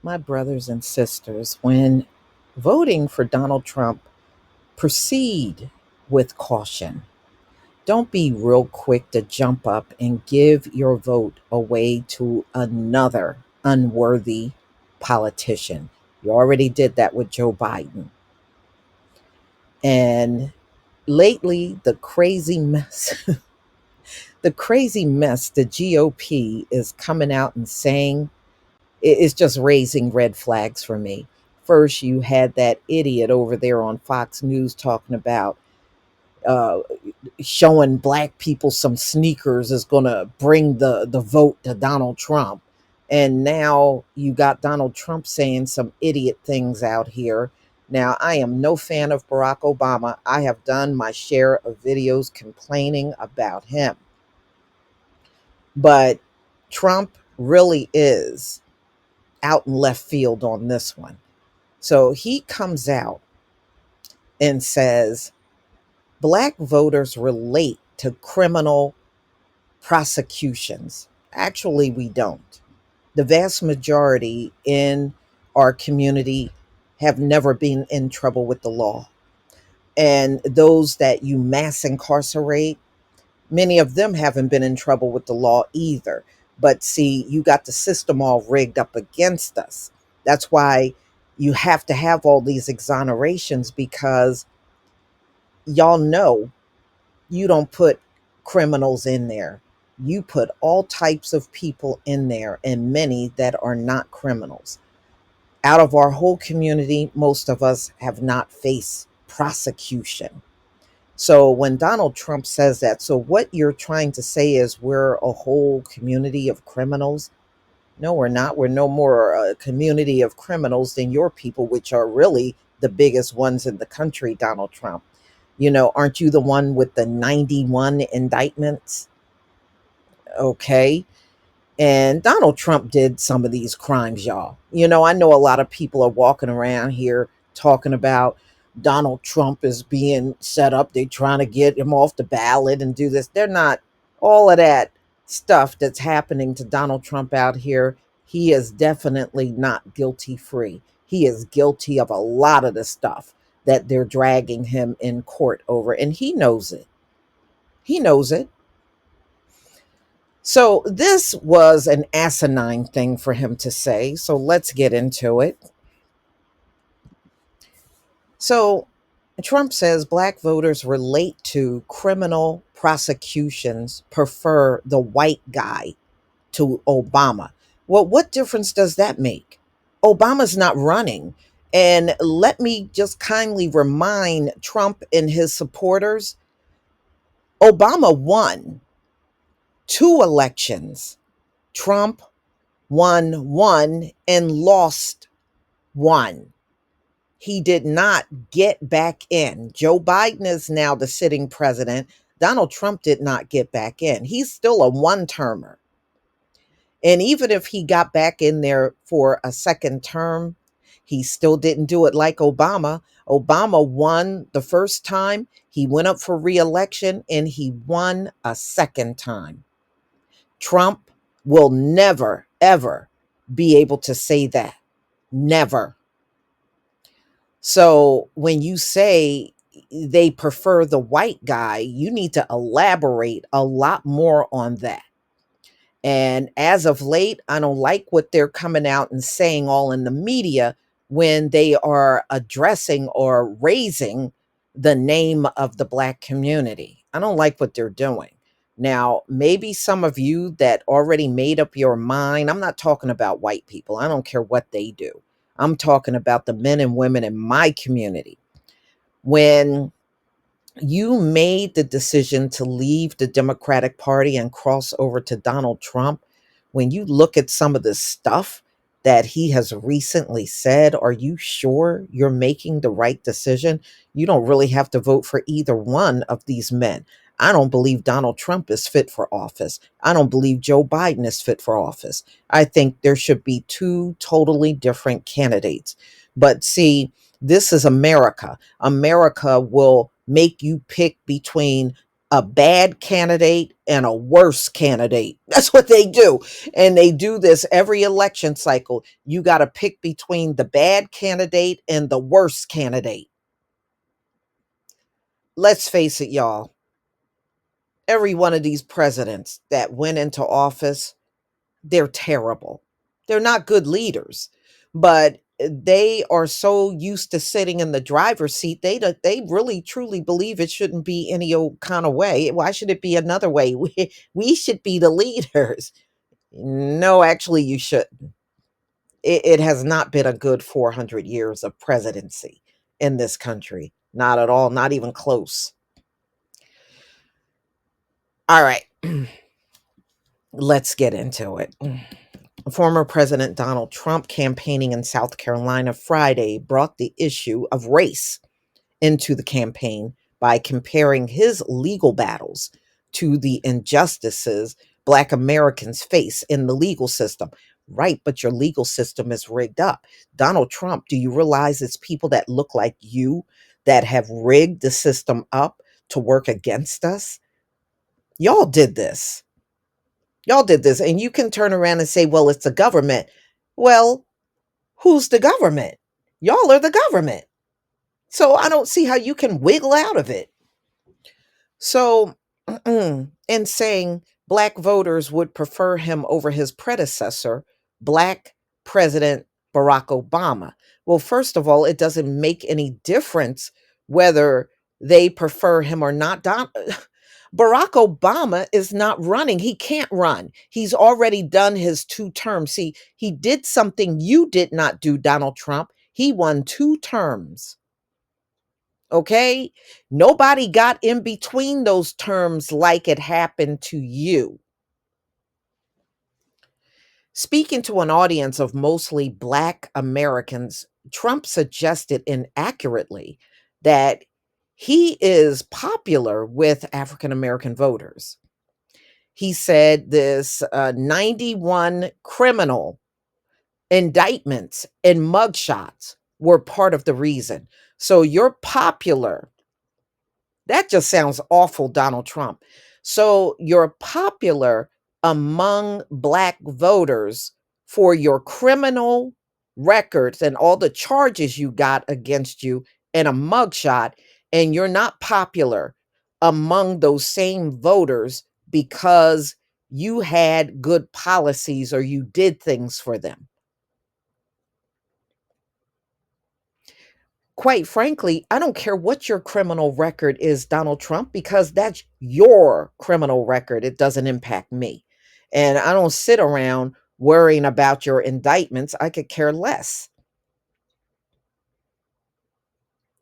My brothers and sisters, when voting for Donald Trump, proceed with caution. Don't be real quick to jump up and give your vote away to another unworthy politician. You already did that with Joe Biden. And lately, the crazy mess, the crazy mess the GOP is coming out and saying is just raising red flags for me. First, you had that idiot over there on Fox News talking about uh, showing black people some sneakers is going to bring the vote to Donald Trump. And now you got Donald Trump saying some idiot things out here. Now, I am no fan of Barack Obama. I have done my share of videos complaining about him. But Trump really is out in left field on this one. So he comes out and says black voters relate to criminal prosecutions. Actually, we don't. The vast majority in our community have never been in trouble with the law. And those that you mass incarcerate, many of them haven't been in trouble with the law either. But see, you got the system all rigged up against us. That's why you have to have all these exonerations because y'all know you don't put criminals in there. You put all types of people in there, and many that are not criminals. Out of our whole community, most of us have not faced prosecution. So when Donald Trump says that, so what you're trying to say is we're a whole community of criminals? No, we're not. We're no more a community of criminals than your people, which are really the biggest ones in the country, Donald Trump. Aren't you the one with the 91 indictments? Okay. And Donald Trump did some of these crimes, y'all. I know a lot of people are walking around here talking about Donald Trump is being set up. They're trying to get him off the ballot and do this. They're not. All of that stuff that's happening to Donald Trump out here, he is definitely not guilty free. He is guilty of a lot of the stuff that they're dragging him in court over, and he knows it. He knows it. So this was an asinine thing for him to say. So let's get into it. So Trump says black voters relate to criminal prosecutions, prefer the white guy to Obama. Well, what difference does that make? Obama's not running. And let me just kindly remind Trump and his supporters Obama won two elections. Trump won one and lost one. He did not get back in. Joe Biden is now the sitting president. Donald Trump did not get back in. He's still a one termer. And even if he got back in there for a second term, he still didn't do it like Obama. Obama won the first time, he went up for reelection, and he won a second time. Trump will never, ever be able to say that. Never. So when you say they prefer the white guy, you need to elaborate a lot more on that. And as of late, I don't like what they're coming out and saying all in the media when they are addressing or raising the name of the black community. I don't like what they're doing. Now, maybe some of you that already made up your mind, I'm not talking about white people. I don't care what they do. I'm talking about the men and women in my community. When you made the decision to leave the Democratic Party and cross over to Donald Trump, when you look at some of the stuff that he has recently said, are you sure you're making the right decision? You don't really have to vote for either one of these men. I don't believe Donald Trump is fit for office. I don't believe Joe Biden is fit for office. I think there should be two totally different candidates. But see, this is America. America will make you pick between a bad candidate and a worse candidate. That's what they do. And they do this every election cycle. You got to pick between the bad candidate and the worst candidate. Let's face it, y'all. Every one of these presidents that went into office, they're terrible. They're not good leaders, but they are so used to sitting in the driver's seat. They really truly believe it shouldn't be any old kind of way. Why should it be another way? We should be the leaders. No, actually, you shouldn't. It has not been a good 400 years of presidency in this country. Not at all. Not even close. All right, let's get into it. Former President Donald Trump, campaigning in South Carolina Friday, brought the issue of race into the campaign by comparing his legal battles to the injustices Black Americans face in the legal system. Right, but your legal system is rigged up. Donald Trump, do you realize it's people that look like you that have rigged the system up to work against us? Y'all did this. Y'all did this. And you can turn around and say, well, it's the government. Well, who's the government? Y'all are the government. So I don't see how you can wiggle out of it. So, in saying Black voters would prefer him over his predecessor, Black President Barack Obama. Well, first of all, it doesn't make any difference whether they prefer him or not. Barack Obama is not running. He can't run. He's already done his 2 terms. See, he did something you did not do, Donald Trump. He won 2 terms. Okay? Nobody got in between those terms like it happened to you. Speaking to an audience of mostly Black Americans, Trump suggested inaccurately that he is popular with African American voters. He said this 91 criminal indictments and mugshots were part of the reason. So you're popular. That just sounds awful, Donald Trump. So you're popular among Black voters for your criminal records and all the charges you got against you and a mugshot, and you're not popular among those same voters because you had good policies or you did things for them. Quite frankly, I don't care what your criminal record is, Donald Trump, because that's your criminal record. It doesn't impact me. And I don't sit around worrying about your indictments. I could care less.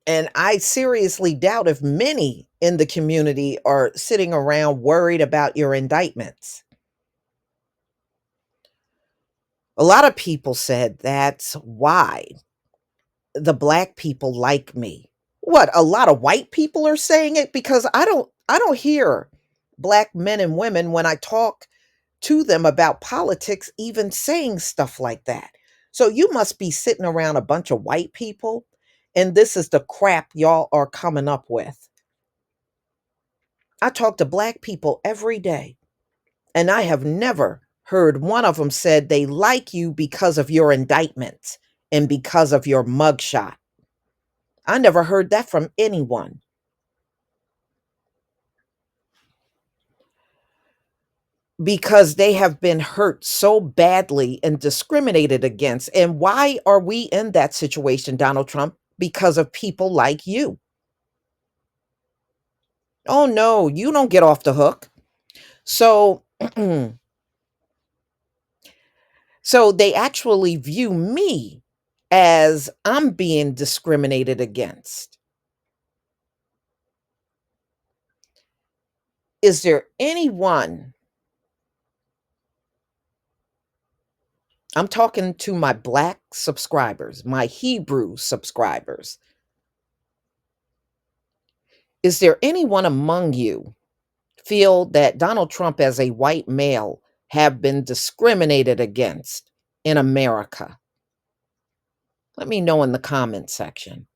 And I seriously doubt if many in the community are sitting around worried about your indictments. A lot of people said that's why the Black people like me. What, a lot of white people are saying it? Because I don't hear Black men and women when I talk to them about politics even saying stuff like that. So you must be sitting around a bunch of white people and this is the crap y'all are coming up with. I talk to Black people every day and I have never heard one of them said they like you because of your indictments and because of your mugshot. I never heard that from anyone. Because they have been hurt so badly and discriminated against. And why are we in that situation, Donald Trump? Because of people like you. Oh no, you don't get off the hook. So so they actually view me as I'm being discriminated against. Is there anyone, I'm talking to my Black subscribers, my Hebrew subscribers. Is there anyone among you feel that Donald Trump as a white male have been discriminated against in America? Let me know in the comment section.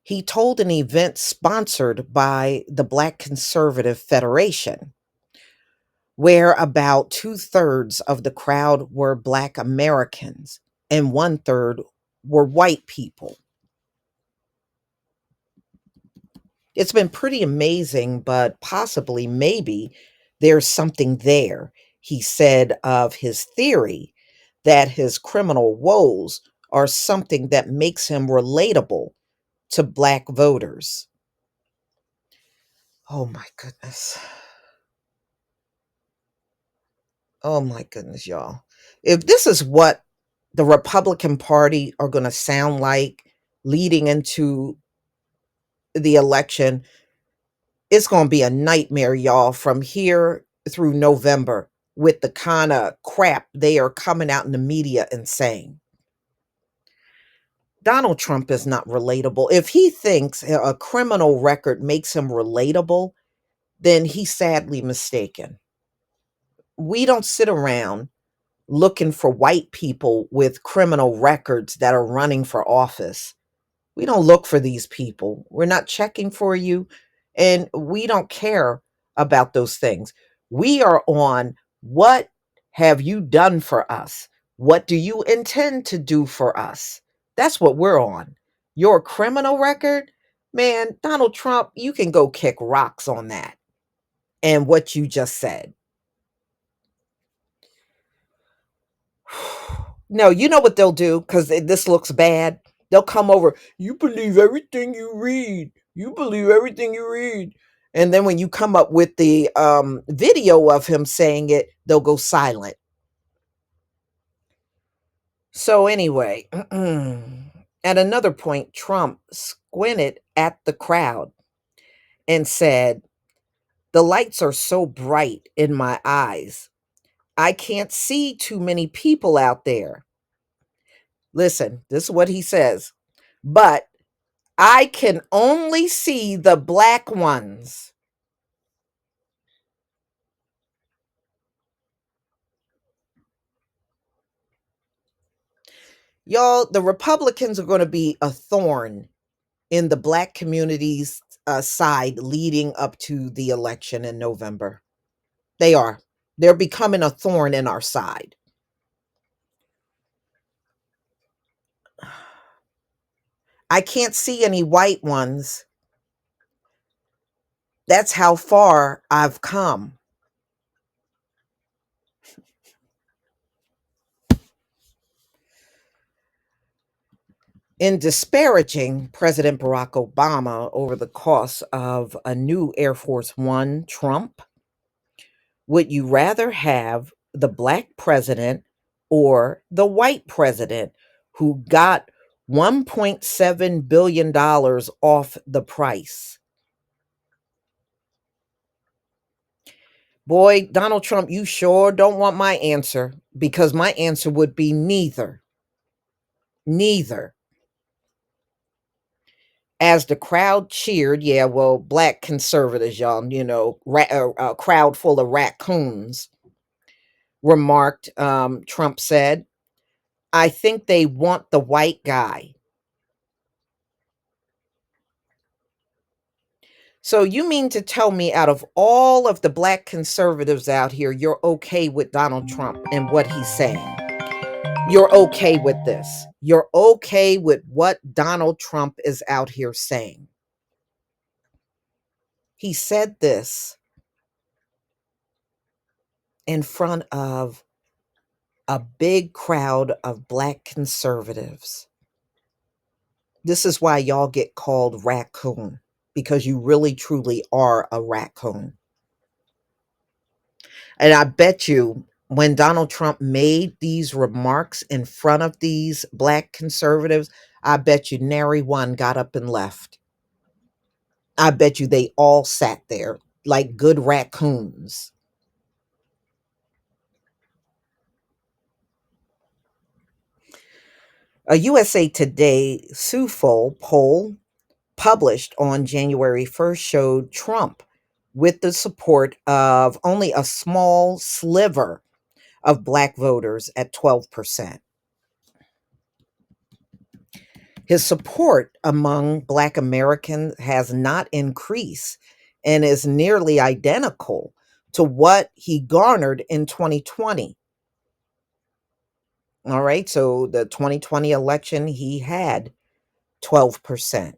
He told an event sponsored by the Black Conservative Federation, where about two-thirds of the crowd were Black Americans and one-third were white people. It's been pretty amazing, but possibly, maybe, there's something there. He said of his theory that his criminal woes are something that makes him relatable to Black voters. Oh my goodness. Oh my goodness, y'all. If this is what the Republican Party are going to sound like leading into the election, it's going to be a nightmare, y'all, from here through November with the kind of crap they are coming out in the media and saying. Donald Trump is not relatable. If he thinks a criminal record makes him relatable, then he's sadly mistaken. We don't sit around looking for white people with criminal records that are running for office. We don't look for these people. We're not checking for you, and we don't care about those things. We are on what have you done for us? What do you intend to do for us? That's what we're on. Your criminal record? Man, Donald Trump, you can go kick rocks on that and what you just said. No, you know what they'll do because this looks bad. They'll come over. You believe everything you read. You believe everything you read. And then when you come up with the video of him saying it, they'll go silent. So, anyway, at another point, Trump squinted at the crowd and said, "The lights are so bright in my eyes. I can't see too many people out there." Listen, this is what he says. But I can only see the black ones. Y'all, the Republicans are going to be a thorn in the black community's side leading up to the election in November. They are. They're becoming a thorn in our side. I can't see any white ones. That's how far I've come. In disparaging President Barack Obama over the cost of a new Air Force One, Trump, would you rather have the black president or the white president who got $1.7 billion off the price? Boy, Donald Trump, you sure don't want my answer because my answer would be neither. Neither. As the crowd cheered, yeah, well, black conservatives, y'all, a crowd full of raccoons, remarked, Trump said, "I think they want the white guy." So you mean to tell me out of all of the black conservatives out here, you're okay with Donald Trump and what he's saying? You're okay with this. You're okay with what Donald Trump is out here saying. He said this in front of a big crowd of black conservatives. This is why y'all get called raccoon, because you really truly are a raccoon. And I bet you when Donald Trump made these remarks in front of these black conservatives, I bet you nary one got up and left. I bet you they all sat there like good raccoons. A USA Today SUFO poll published on January 1st showed Trump with the support of only a small sliver of black voters at 12%. His support among Black Americans has not increased and is nearly identical to what he garnered in 2020. All right, so the 2020 election, he had 12%.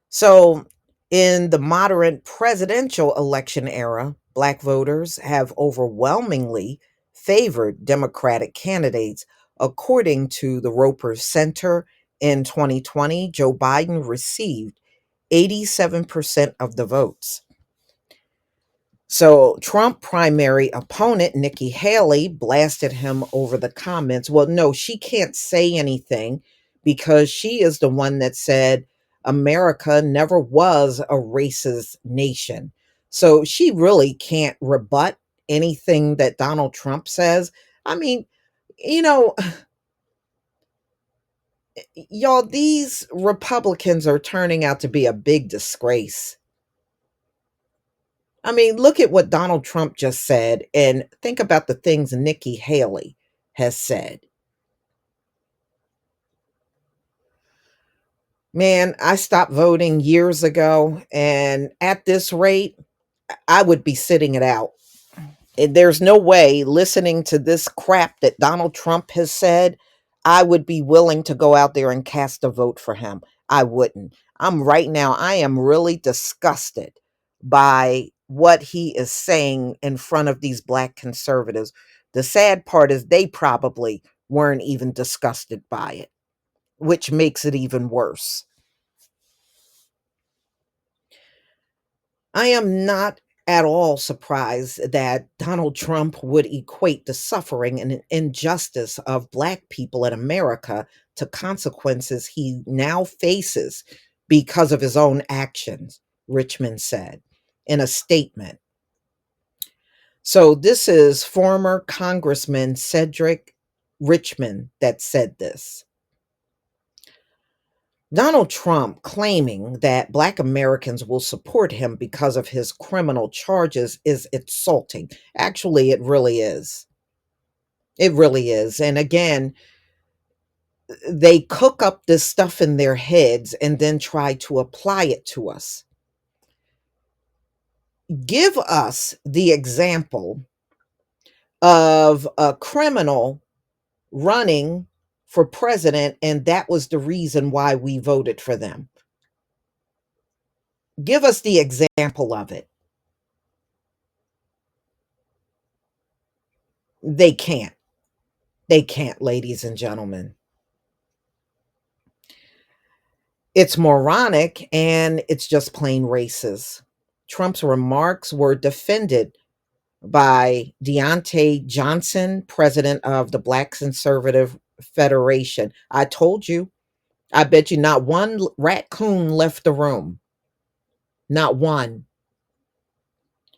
So, in the moderate presidential election era, Black voters have overwhelmingly favored Democratic candidates. According to the Roper Center, in 2020, Joe Biden received 87% of the votes. So, Trump primary opponent Nikki Haley blasted him over the comments. Well, no, she can't say anything because she is the one that said America never was a racist nation. So, she really can't rebut anything that Donald Trump says. I mean, you know, y'all, these Republicans are turning out to be a big disgrace. I mean, look at what Donald Trump just said and think about the things Nikki Haley has said. Man, I stopped voting years ago, and at this rate, I would be sitting it out. And there's no way listening to this crap that Donald Trump has said, I would be willing to go out there and cast a vote for him. I wouldn't. I am really disgusted by what he is saying in front of these Black conservatives. The sad part is they probably weren't even disgusted by it, which makes it even worse. I am not at all surprised that Donald Trump would equate the suffering and injustice of Black people in America to consequences he now faces because of his own actions, Richmond said in a statement. So, this is former Congressman Cedric Richmond that said this. Donald Trump claiming that Black Americans will support him because of his criminal charges is insulting. Actually, it really is. It really is. And again, they cook up this stuff in their heads and then try to apply it to us. Give us the example of a criminal running for president, and that was the reason why we voted for them. Give us the example of it. They can't. They can't, ladies and gentlemen. It's moronic and it's just plain racist. Trump's remarks were defended by Deontay Johnson, president of the Black Conservative Federation. I told you, I bet you not one raccoon left the room. Not one.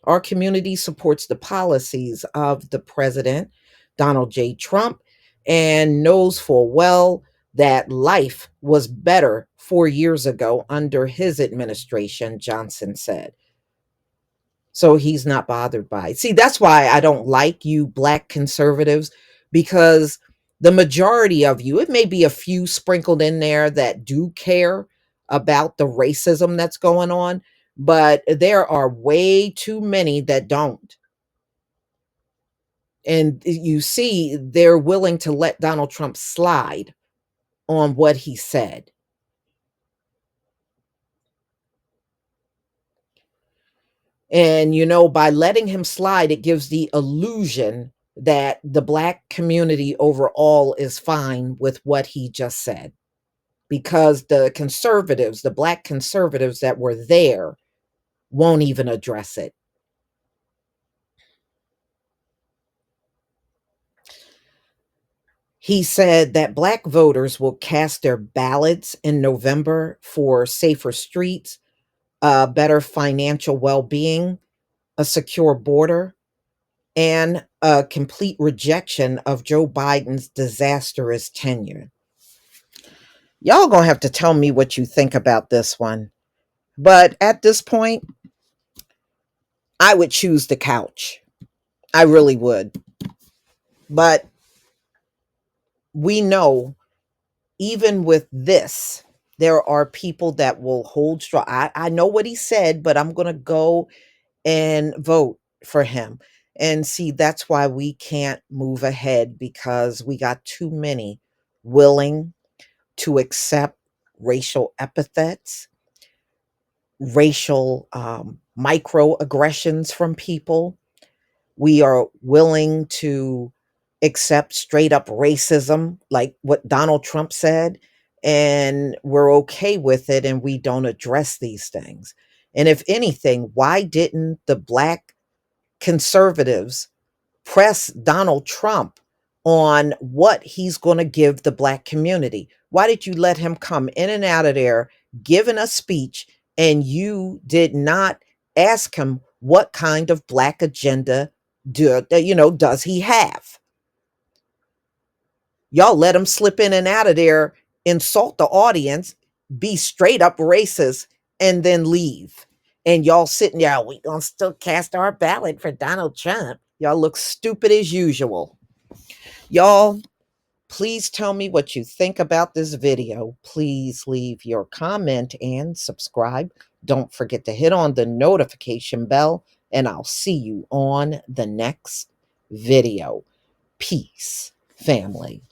Our community supports the policies of the president, Donald J. Trump, and knows full well that life was better 4 years ago under his administration, Johnson said. So he's not bothered by it. See, that's why I don't like you Black conservatives, because the majority of you, it may be a few sprinkled in there that do care about the racism that's going on, but there are way too many that don't. And you see, they're willing to let Donald Trump slide on what he said. And, by letting him slide, it gives the illusion that the Black community overall is fine with what he just said. Because the conservatives, the Black conservatives that were there, won't even address it. He said that Black voters will cast their ballots in November for safer streets, better financial well being, a secure border, and a complete rejection of Joe Biden's disastrous tenure. Y'all gonna have to tell me what you think about this one. But at this point, I would choose the couch. I really would. But we know even with this, there are people that will hold strong. I know what he said, but I'm going to go and vote for him. And see, that's why we can't move ahead, because we got too many willing to accept racial epithets, racial microaggressions from people. We are willing to accept straight up racism, like what Donald Trump said, and we're okay with it, and we don't address these things. And if anything, why didn't the black conservatives press Donald Trump on what he's going to give the black community? Why did you let him come in and out of there giving a speech, and you did not ask him what kind of black agenda does he have? Y'all let him slip in and out of there, insult the audience, be straight up racist, and then leave. And y'all sitting there, we gonna still cast our ballot for Donald Trump. Y'all look stupid as usual. Y'all, please tell me what you think about this video. Please leave your comment and subscribe. Don't forget to hit on the notification bell, and I'll see you on the next video. Peace, family.